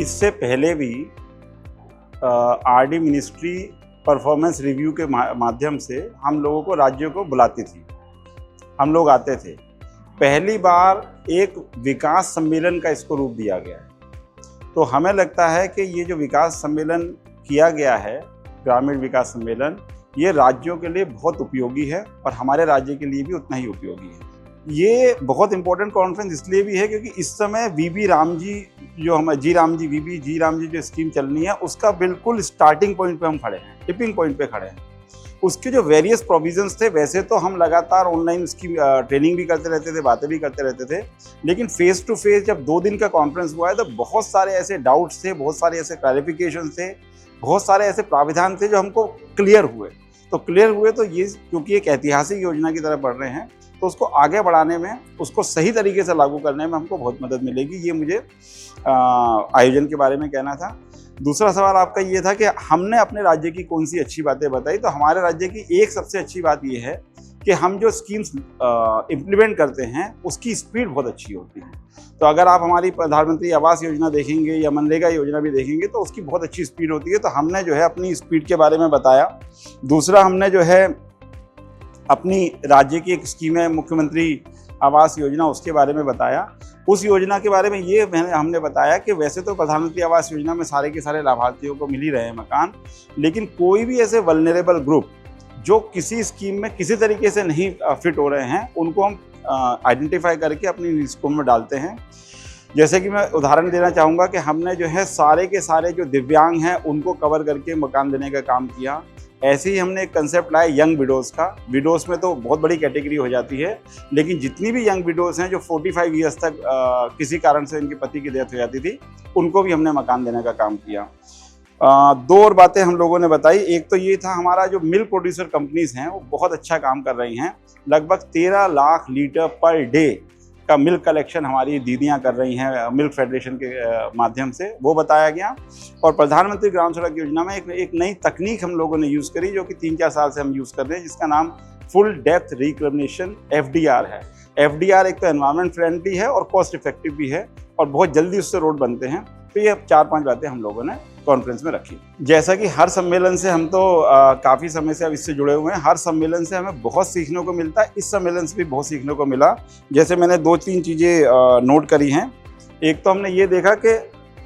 इससे पहले भी आरडी मिनिस्ट्री परफॉर्मेंस रिव्यू के माध्यम से हम लोगों को राज्यों को बुलाती थी, हम लोग आते थे। पहली बार एक विकास सम्मेलन का इसको रूप दिया गया है। तो हमें लगता है कि ये जो विकास सम्मेलन किया गया है, ग्रामीण विकास सम्मेलन, ये राज्यों के लिए बहुत उपयोगी है और हमारे राज्य के लिए भी उतना ही उपयोगी है। ये बहुत इंपॉर्टेंट कॉन्फ्रेंस इसलिए भी है क्योंकि इस समय वीबी रामजी जो हम जी रामजी जो स्कीम चलनी है, उसका बिल्कुल स्टार्टिंग पॉइंट पे हम खड़े हैं, टिपिंग पॉइंट पे खड़े हैं। उसके जो वेरियस प्रोविजंस थे, वैसे तो हम लगातार ऑनलाइन उसकी ट्रेनिंग भी करते रहते थे, बातें भी करते रहते थे, लेकिन फेस टू फेस जब 2 दिन का कॉन्फ्रेंस हुआ है तो बहुत सारे ऐसे डाउट्स थे, बहुत सारे ऐसे क्लैरिफिकेशन थे, बहुत सारे ऐसे प्राविधान थे जो हमको क्लियर हुए। तो ये क्योंकि एक ऐतिहासिक योजना की तरह बढ़ रहे हैं, तो उसको आगे बढ़ाने में, उसको सही तरीके से लागू करने में हमको बहुत मदद मिलेगी। ये मुझे आयोजन के बारे में कहना था। दूसरा सवाल आपका ये था कि हमने अपने राज्य की कौन सी अच्छी बातें बताई। तो हमारे राज्य की एक सबसे अच्छी बात ये है कि हम जो स्कीम्स इम्प्लीमेंट करते हैं उसकी स्पीड बहुत अच्छी होती है। तो अगर आप हमारी प्रधानमंत्री आवास योजना देखेंगे या मनरेगा योजना भी देखेंगे तो उसकी बहुत अच्छी स्पीड होती है। तो हमने जो है अपनी स्पीड के बारे में बताया। दूसरा, हमने जो है अपनी राज्य की एक स्कीम है मुख्यमंत्री आवास योजना, उसके बारे में बताया। उस योजना के बारे में ये हमने बताया कि वैसे तो प्रधानमंत्री आवास योजना में सारे के सारे लाभार्थियों को मिल ही रहे हैं मकान, लेकिन कोई भी ऐसे वल्नरेबल ग्रुप जो किसी स्कीम में किसी तरीके से नहीं फिट हो रहे हैं, उनको हम आइडेंटिफाई करके अपनी स्कीम में डालते हैं। जैसे कि मैं उदाहरण देना चाहूँगा कि हमने जो है सारे के सारे जो दिव्यांग हैं उनको कवर करके मकान देने का काम किया। ऐसे ही हमने एक कंसेप्ट लाया यंग विडोज़ का। विडोज़ में तो बहुत बड़ी कैटेगरी हो जाती है, लेकिन जितनी भी यंग विडोज़ हैं जो 45 ईयर्स तक किसी कारण से इनके पति की डेथ हो जाती थी, उनको भी हमने मकान देने का काम किया। 2 और बातें हम लोगों ने बताई। एक तो ये था, हमारा जो मिल्क प्रोड्यूसर कंपनीज़ हैं वो बहुत अच्छा काम कर रही हैं। लगभग 13 लाख लीटर पर डे का मिल्क कलेक्शन हमारी दीदियां कर रही हैं मिल्क फेडरेशन के माध्यम से, वो बताया गया। और प्रधानमंत्री ग्राम सड़क योजना में एक नई तकनीक हम लोगों ने यूज़ करी, जो कि 3-4 साल से हम यूज़ कर रहे हैं, जिसका नाम फुल डेप्थ रिक्लेमेशन FDR है। FDR एक तो एनवायरमेंट फ्रेंडली है और कॉस्ट इफेक्टिव भी है और बहुत जल्दी उससे रोड बनते हैं। तो ये 4-5 बातें हम लोगों ने कॉन्फ्रेंस में रखी। जैसा कि हर सम्मेलन से हम तो काफ़ी समय से अब इससे जुड़े हुए हैं, हर सम्मेलन से हमें बहुत सीखने को मिलता है। इस सम्मेलन से भी बहुत सीखने को मिला। जैसे मैंने 2-3 चीज़ें नोट करी हैं। एक तो हमने ये देखा कि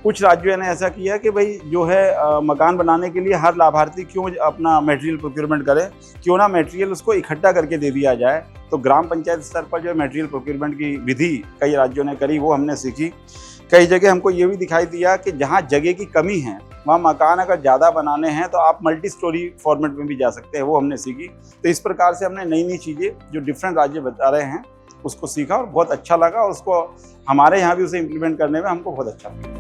कुछ राज्यों ने ऐसा किया कि भाई जो है मकान बनाने के लिए हर लाभार्थी क्यों अपना मटेरियल प्रोक्योरमेंट करे, क्यों ना मटेरियल उसको इकट्ठा करके दे दिया जाए। तो ग्राम पंचायत स्तर पर जो मटेरियल प्रोक्योरमेंट की विधि कई राज्यों ने करी, वो हमने सीखी। कई जगह हमको ये भी दिखाई दिया कि जहाँ जगह की कमी है, वहाँ मकान अगर ज़्यादा बनाने हैं तो आप मल्टी स्टोरी फॉर्मेट में भी जा सकते हैं, वो हमने सीखी। तो इस प्रकार से हमने नई चीज़ें जो डिफरेंट राज्य बता रहे हैं उसको सीखा और बहुत अच्छा लगा, और उसको हमारे यहाँ भी उसे इम्प्लीमेंट करने में हमको बहुत अच्छा लगा।